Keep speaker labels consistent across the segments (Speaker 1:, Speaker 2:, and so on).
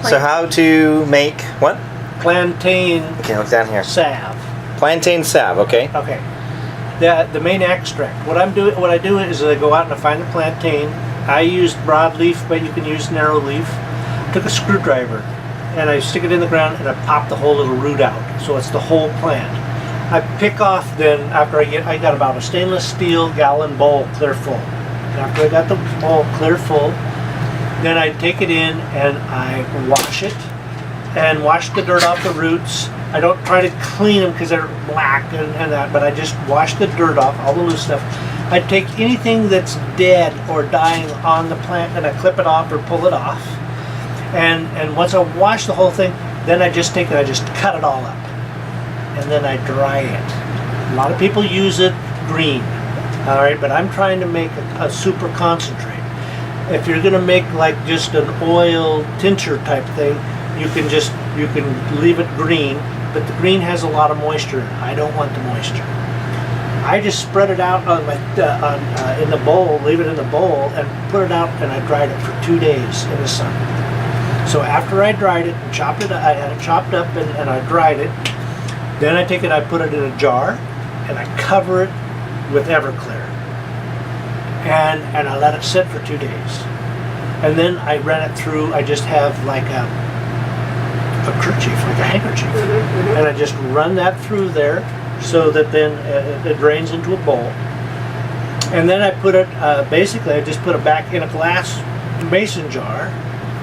Speaker 1: So how to make what?
Speaker 2: Plantain
Speaker 1: Okay, look down here.
Speaker 2: salve.
Speaker 1: Plantain salve, okay.
Speaker 2: Okay. The main extract. What I do is I go out and I find the plantain. I used broadleaf, but you can use narrow leaf. Took a screwdriver and I stick it in the ground and I pop the whole little root out. So it's the whole plant. I pick off then after I got about a stainless steel gallon bowl clear full. And after I got the bowl clear full, then I take it in and I wash it and wash the dirt off the roots. I don't try to clean them because they're black and that, but I just wash the dirt off, all the loose stuff. I take anything that's dead or dying on the plant and I clip it off or pull it off. And once I wash the whole thing, then I just take it, I just cut it all up. And then I dry it. A lot of people use it green, all right, but I'm trying to make a super concentrate. If you're gonna make like just an oil tincture type thing, you can leave it green, but the green has a lot of moisture. I don't want the moisture. I just spread it out on my in the bowl, leave it in the bowl, and put it out, and I dried it for 2 days in the sun. So after I dried it and chopped it, I had it chopped up and I dried it. Then I take it, I put it in a jar, and I cover it with Everclear, and I let it sit for 2 days. And then I ran it through. I just have like a kerchief, like a handkerchief, and I just run that through there so that then it drains into a bowl. And then I put it, basically I just put it back in a glass mason jar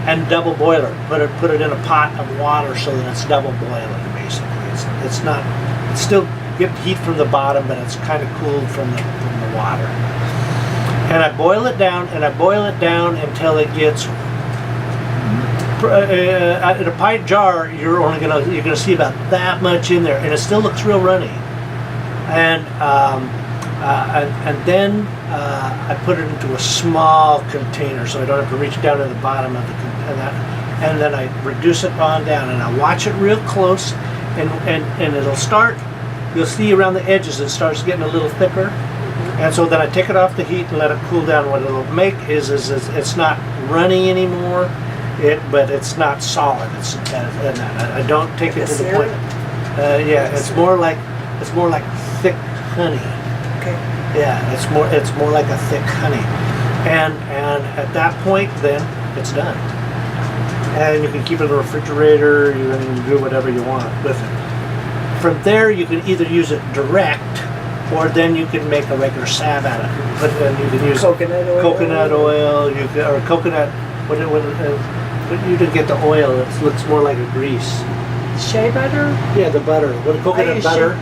Speaker 2: and double boil it. Put it in a pot of water so that it's double boiling basically. It's not, it's still get heat from the bottom, but it's kind of cooled from the water. And I boil it down, and I boil it down until it gets in a pint jar. You're gonna see about that much in there, and it still looks real runny. And then I put it into a small container, so I don't have to reach down to the bottom of and then I reduce it on down, and I watch it real close, and it'll start. You'll see around the edges it starts getting a little thicker. And so then I take it off the heat and let it cool down. What it'll make is it's not runny anymore, but it's not solid. I don't take it to the point. Yeah, it's more like thick honey.
Speaker 3: Okay.
Speaker 2: Yeah, it's more like a thick honey, and at that point then it's done. And you can keep it in the refrigerator. You can do whatever you want with it. From there, you can either use it direct, or then you can make a regular salve out of it. But then you can use
Speaker 3: coconut oil.
Speaker 2: Or coconut. You didn't get the oil. It looks more like a grease.
Speaker 3: Shea butter?
Speaker 2: Yeah, the butter. What coconut butter?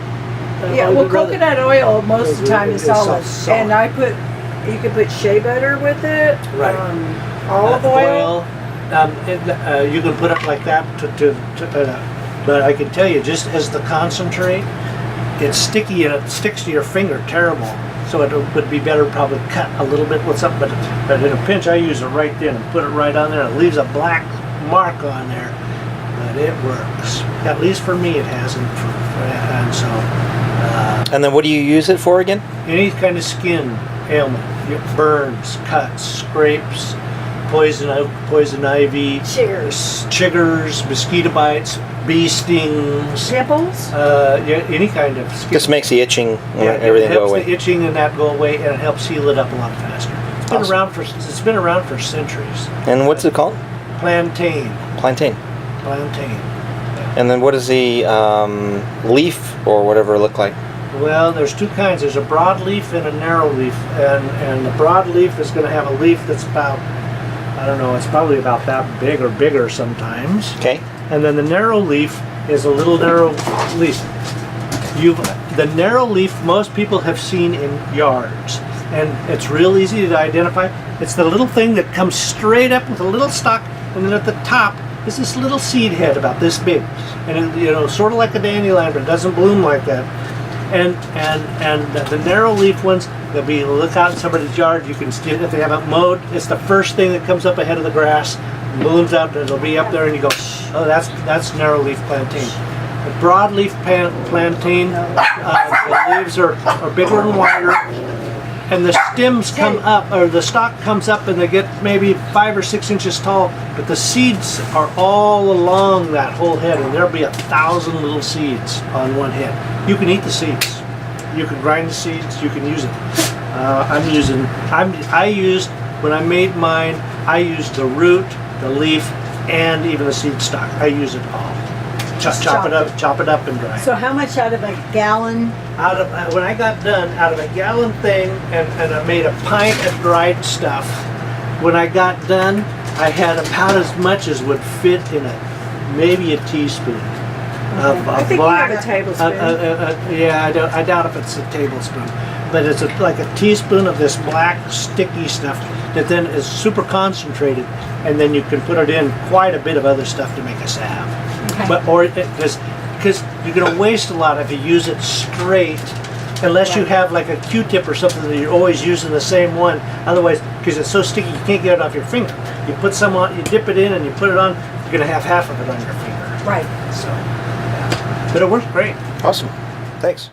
Speaker 3: Yeah, well, coconut oil most of the time is solid.
Speaker 2: solid.
Speaker 3: And you can put shea butter with it.
Speaker 2: Right.
Speaker 3: Olive oil.
Speaker 2: You can put it like that but I can tell you, just as the concentrate, it's sticky and it sticks to your finger terrible. So it would be better probably cut a little bit with something, but in a pinch I use it right then and put it right on there. It leaves a black mark on there, but it works. At least for me it hasn't. And so.
Speaker 1: And then what do you use it for again?
Speaker 2: Any kind of skin ailment, burns, cuts, scrapes, poison ivy, chiggers, mosquito bites, bee stings,
Speaker 3: pimples.
Speaker 2: Yeah, any kind of skin.
Speaker 1: Just makes the itching and
Speaker 2: Yeah,
Speaker 1: everything
Speaker 2: it
Speaker 1: go
Speaker 2: helps
Speaker 1: away.
Speaker 2: the itching and that go away, and it helps heal it up a lot faster. It's been around for centuries.
Speaker 1: And what's it called?
Speaker 2: Plantain.
Speaker 1: Plantain.
Speaker 2: Plantain.
Speaker 1: And then what does the leaf or whatever look like?
Speaker 2: Well, there's two kinds. There's a broadleaf and a narrow leaf, and the broadleaf is going to have a leaf that's about, I don't know, it's probably about that big or bigger sometimes.
Speaker 1: Okay.
Speaker 2: And then the narrow leaf is a little narrow leaf. The narrow leaf most people have seen in yards, and it's real easy to identify. It's the little thing that comes straight up with a little stalk, and then at the top is this little seed head about this big, and it, sort of like a dandelion, but it doesn't bloom like that. And the narrow leaf ones, they'll be, look out in somebody's yard. You can see if they have it mowed. It's the first thing that comes up ahead of the grass, blooms out, and it'll be up there, and you go, oh, that's narrow leaf plantain. The broadleaf plantain, the leaves are bigger and wider, and the stems come up, or the stalk comes up, and they get maybe 5 or 6 inches tall, but the seeds are all along that whole head, and there'll be 1,000 little seeds on one head. You can eat the seeds. You can grind the seeds. You can use it. When I made mine, I used the root, the leaf, and even the seed stock. I use it all. Chop it up and dry.
Speaker 3: So how much out of a gallon?
Speaker 2: When I got done, out of a gallon thing, and I made a pint of dried stuff. When I got done, I had about as much as would fit in maybe a teaspoon of
Speaker 3: I think
Speaker 2: black.
Speaker 3: you have a tablespoon.
Speaker 2: Yeah, I doubt if it's a tablespoon, but it's like a teaspoon of this black sticky stuff that then is super concentrated, and then you can put it in quite a bit of other stuff to make a salve.
Speaker 3: Okay.
Speaker 2: Because you're going to waste a lot if you use it straight, unless you have like a Q-tip or something that you're always using the same one. Otherwise, because it's so sticky, you can't get it off your finger. You put some on, you dip it in, and you put it on. You're going to have half of it on your finger.
Speaker 3: Right.
Speaker 2: So, yeah. But it works great.
Speaker 1: Awesome. Thanks.